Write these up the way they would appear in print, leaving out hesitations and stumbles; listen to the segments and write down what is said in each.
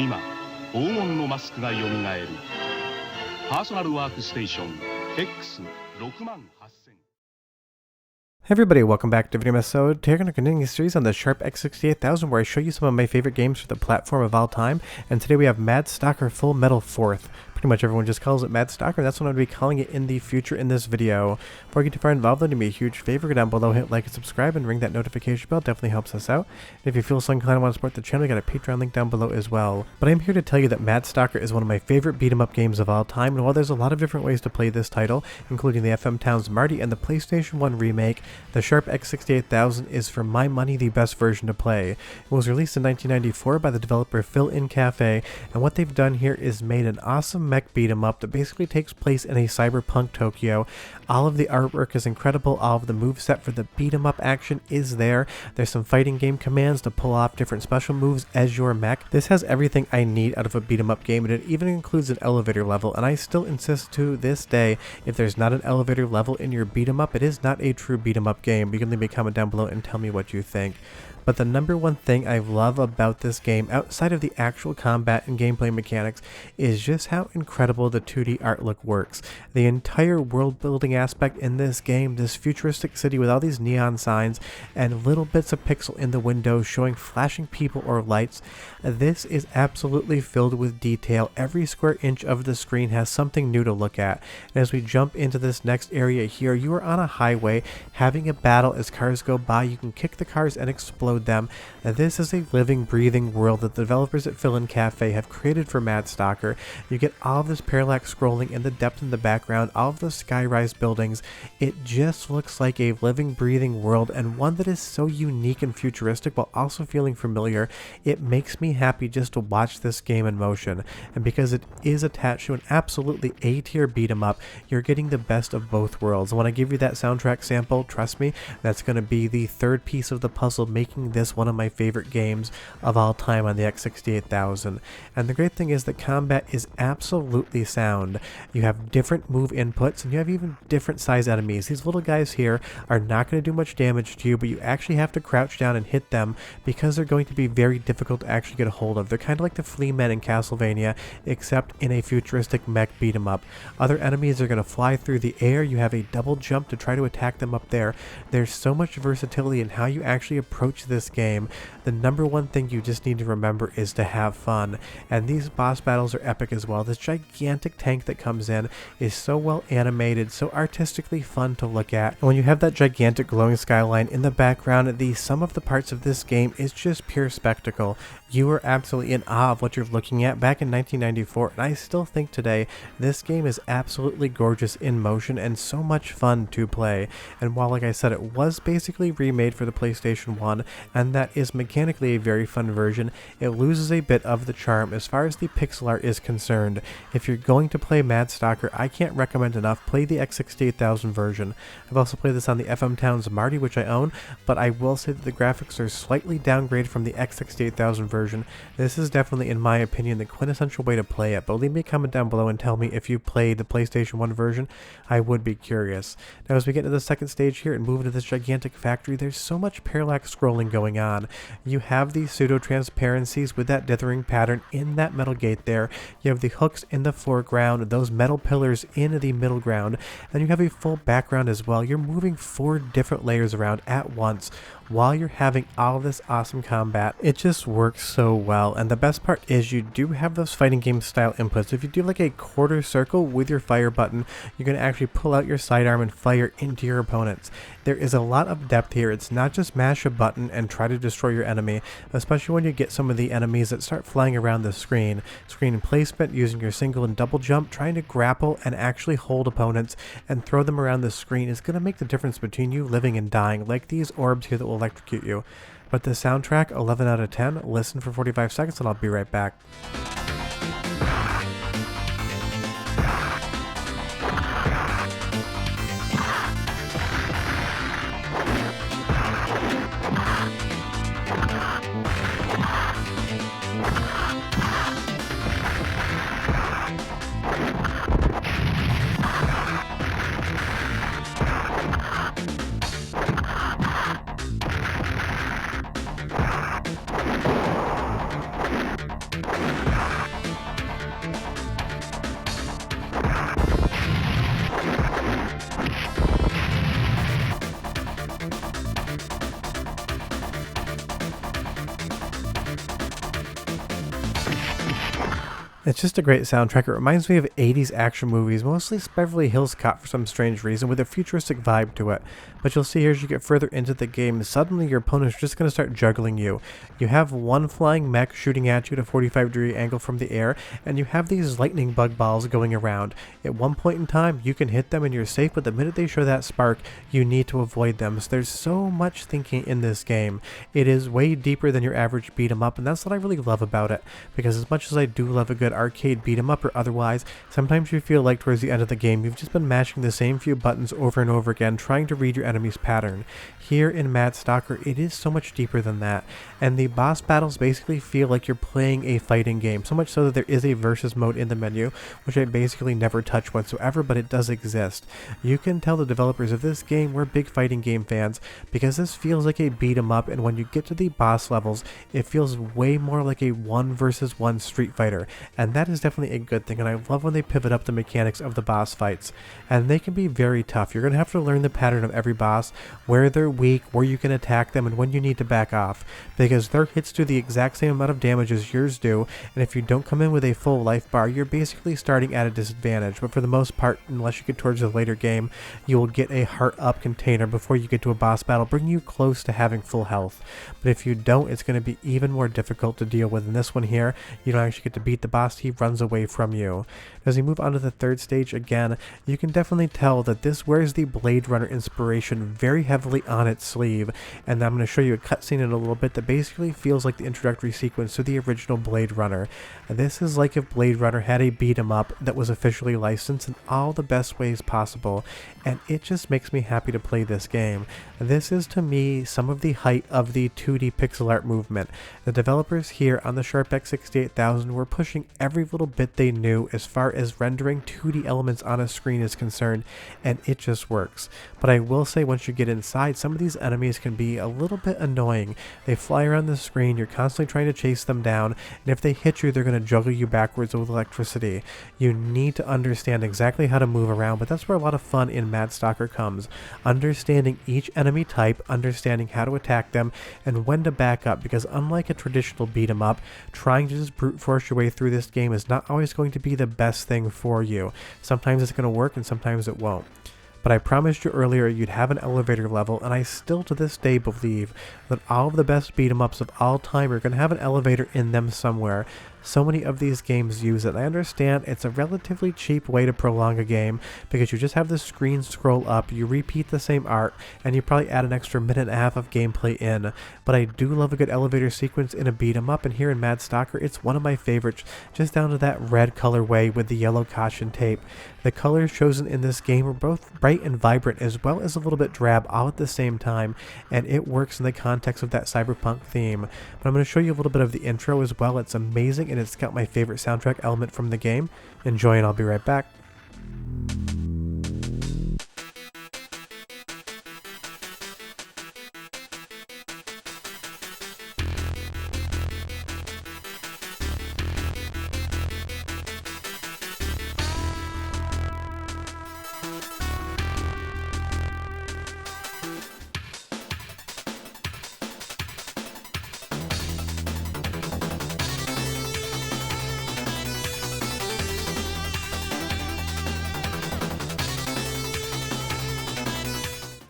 今、黄金のマスクがよみがえる。パーソナルワークステーション X68000。Hey everybody, welcome back to Video Episode. Today we're going to continue the series on the Sharp X68000 where I show you some of my favorite games for the platform of all time. And today we have Mad Stalker Full Metal 4th. Pretty much everyone just calls it Mad Stalker, and that's what I'm going to be calling it in the future in this video. Before I get too far involved, though, do me a huge favor, go down below, hit like and subscribe, and ring that notification bell. Definitely helps us out. And if you feel so inclined and want to support the channel, we got a Patreon link down below as well. But I'm here to tell you that Mad Stalker is one of my favorite beat-em-up games of all time, and while there's a lot of different ways to play this title, including the FM Towns Marty and the PlayStation 1 remake, the Sharp X68000 is for my money the best version to play. It was released in 1994 by the developer Fill In Cafe, and what they've done here is made an awesome mech beat-em-up that basically takes place in a cyberpunk Tokyo. All of the artwork is incredible, all of the moveset for the beat-em-up action is there. There's some fighting game commands to pull off different special moves as your mech. This has everything I need out of a beat-em-up game, and it even includes an elevator level, and I still insist to this day, if there's not an elevator level in your beat-em-up, it is not a true beat-em-up game. You can leave me a comment down below and tell me what you think. But the number one thing I love about this game, outside of the actual combat and gameplay mechanics, is just how incredible the 2D art look works. The entire world building aspect in this game, this futuristic city with all these neon signs and little bits of pixel in the windows showing flashing people or lights, this is absolutely filled with detail. Every square inch of the screen has something new to look at. And as we jump into this next area here, you are on a highway having a battle as cars go by. You can kick the cars and explode them. This is a living, breathing world that the developers at Fill In Cafe have created for Mad Stalker. You get all of this parallax scrolling in the depth in the background, all of the skyrise buildings. It just looks like a living, breathing world, and one that is so unique and futuristic while also feeling familiar. It makes me happy just to watch this game in motion. And because it is attached to an absolutely A-tier beat-em-up, you're getting the best of both worlds. And when I give you that soundtrack sample, trust me, that's going to be the third piece of the puzzle, making this one of my favorite games of all time on the X68000. And the great thing is that combat is absolutely sound. You have different move inputs, and you have even different size enemies. These little guys here are not going to do much damage to you, but you actually have to crouch down and hit them because they're going to be very difficult to actually get a hold of. They're kind of like the flea men in Castlevania, except in a futuristic mech beat 'em up. Other enemies are going to fly through the air. You have a double jump to try to attack them up there. There's so much versatility in how you actually approach this game. The number one thing you just need to remember is to have fun, and these boss battles are epic as well. This gigantic tank that comes in is so well animated, so artistically fun to look at, and when you have that gigantic glowing skyline in the background, the sum of the parts of this game is just pure spectacle. You are absolutely in awe of what you're looking at back in 1994, and I still think today this game is absolutely gorgeous in motion and so much fun to play. And while, like I said, it was basically remade for the PlayStation 1, and that is mechanically a very fun version, it loses a bit of the charm as far as the pixel art is concerned. If you're going to play Mad Stalker, I can't recommend enough, play the X68000 version. I've also played this on the FM Towns Marty, which I own, but I will say that the graphics are slightly downgraded from the X68000 version. This is definitely, in my opinion, the quintessential way to play it, but leave me a comment down below and tell me if you played the PlayStation 1 version. I would be curious. Now, as we get into the second stage here and move into this gigantic factory, there's so much parallax scrolling going on. You have these pseudo-transparencies with that dithering pattern in that metal gate there. You have the hooks in the foreground, those metal pillars in the middle ground, and you have a full background as well. You're moving 4 different layers around at once while you're having all of this awesome combat. It just works so well, and the best part is you do have those fighting game style inputs. If you do like a quarter circle with your fire button, you're going to actually pull out your sidearm and fire into your opponents. There is a lot of depth here. It's not just mash a button and try to destroy your enemy, especially when you get some of the enemies that start flying around the screen. Screen placement, using your single and double jump, trying to grapple and actually hold opponents and throw them around the screen is going to make the difference between you living and dying, like these orbs here that will electrocute you. But the soundtrack, 11 out of 10. Listen for 45 seconds and I'll be right back. It's just a great soundtrack. It reminds me of 80s action movies, mostly Beverly Hills Cop for some strange reason, with a futuristic vibe to it. But you'll see here as you get further into the game, suddenly your opponent's just going to start juggling you. You have one flying mech shooting at you at a 45-degree angle from the air, and you have these lightning bug balls going around. At one point in time, you can hit them and you're safe, but the minute they show that spark, you need to avoid them. So there's so much thinking in this game. It is way deeper than your average beat 'em up, and that's what I really love about it, because as much as I do love a good arcade beat 'em up or otherwise, sometimes you feel like towards the end of the game you've just been mashing the same few buttons over and over again trying to read your enemy's pattern. Here in Mad Stalker, it is so much deeper than that, and the boss battles basically feel like you're playing a fighting game, so much so that there is a versus mode in the menu, which I basically never touch whatsoever, but it does exist. You can tell the developers of this game were big fighting game fans, because this feels like a beat 'em up, and when you get to the boss levels, it feels way more like a 1 versus 1 Street Fighter, and that is definitely a good thing, and I love when they pivot up the mechanics of the boss fights. And they can be very tough. You're going to have to learn the pattern of every boss, where they're weak, where you can attack them, and when you need to back off, because their hits do the exact same amount of damage as yours do, and if you don't come in with a full life bar, you're basically starting at a disadvantage. But for the most part, unless you get towards the later game, you will get a heart up container before you get to a boss battle, bringing you close to having full health. But if you don't, it's going to be even more difficult to deal with. In this one here, you don't actually get to beat the boss, he runs away from you. As you move on to the third stage again, you can definitely tell that this wears the Blade Runner inspiration very heavily on its sleeve, and I'm going to show you a cutscene in a little bit that basically feels like the introductory sequence to the original Blade Runner. This is like if Blade Runner had a beat 'em up that was officially licensed in all the best ways possible, and it just makes me happy to play this game. This is to me some of the height of the 2D pixel art movement. The developers here on the Sharp X68000 were pushing every little bit they knew as far as rendering 2D elements on a screen is concerned, and it just works. But I will say, once you get inside, some of these enemies can be a little bit annoying. They fly around the screen, you're constantly trying to chase them down, and if they hit you, they're going to juggle you backwards with electricity. You need to understand exactly how to move around, but that's where a lot of fun in Mad Stalker comes. Understanding each enemy type, understanding how to attack them, and when to back up, because unlike a traditional beat 'em up, trying to just brute force your way through this game is not always going to be the best thing for you. Sometimes it's going to work and sometimes it won't. But I promised you earlier you'd have an elevator level, and I still to this day believe that all of the best beat 'em ups of all time are going to have an elevator in them somewhere. So many of these games use it. I understand it's a relatively cheap way to prolong a game, because you just have the screen scroll up, you repeat the same art, and you probably add an extra minute and a half of gameplay in. But I do love a good elevator sequence in a beat 'em up, and here in Mad Stalker it's one of my favorites, just down to that red colorway with the yellow caution tape. The colors chosen in this game are both bright and vibrant, as well as a little bit drab, all at the same time, and it works in the context of that cyberpunk theme. But I'm going to show you a little bit of the intro as well. It's amazing, and it's got my favorite soundtrack element from the game. Enjoy, and I'll be right back.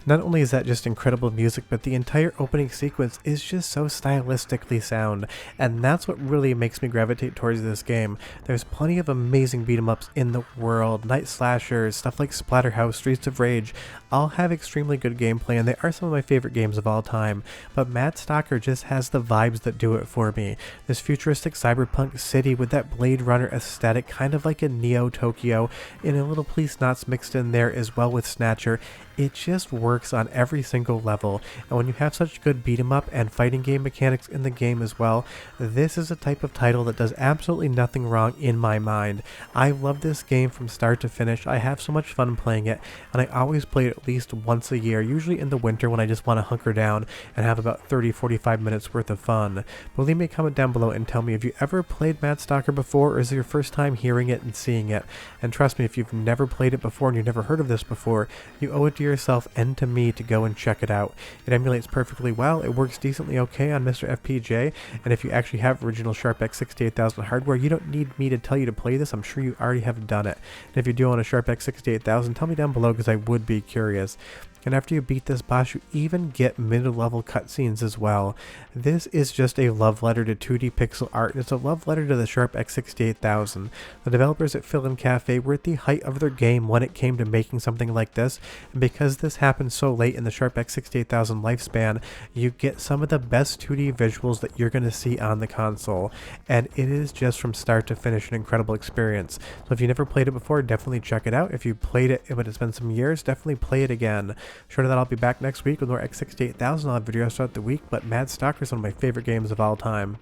Not only is that just incredible music, but the entire opening sequence is just so stylistically sound, and that's what really makes me gravitate towards this game. There's plenty of amazing beat 'em ups in the world, night slashers, stuff like Splatterhouse, Streets of Rage, all have extremely good gameplay, and they are some of my favorite games of all time, but Mad Stalker just has the vibes that do it for me. This futuristic cyberpunk city with that Blade Runner aesthetic, kind of like a Neo Tokyo, and a little Police Knots mixed in there as well with Snatcher. It just works on every single level, and when you have such good beat 'em up and fighting game mechanics in the game as well, this is a type of title that does absolutely nothing wrong in my mind. I love this game from start to finish. I have so much fun playing it, and I always play it at least once a year, usually in the winter when I just want to hunker down and have about 30-45 minutes worth of fun. But leave me a comment down below and tell me, have you ever played Mad Stalker before, or is it your first time hearing it and seeing it? And trust me, if you've never played it before and you've never heard of this before, you owe it to yourself and to me to go and check it out. It emulates perfectly well, it works decently okay on MiSTer FPGA, and if you actually have original Sharp X68000 hardware, you don't need me to tell you to play this. I'm sure you already have done it. And if you do own a Sharp X68000, tell me down below because I would be curious. And after you beat this boss, you even get mid-level cutscenes as well. This is just a love letter to 2D pixel art, and it's a love letter to the Sharp X68000. The developers at Phil and Cafe were at the height of their game when it came to making something like this, and because this happened so late in the Sharp X68000 lifespan, you get some of the best 2D visuals that you're going to see on the console, and it is just from start to finish an incredible experience. So if you never played it before, definitely check it out. If you played it, but it's been some years, definitely play it again. Sure that I'll be back next week with more X68000. I'll have videos throughout the week, but Mad Stalker is one of my favorite games of all time.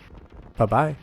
Bye-bye.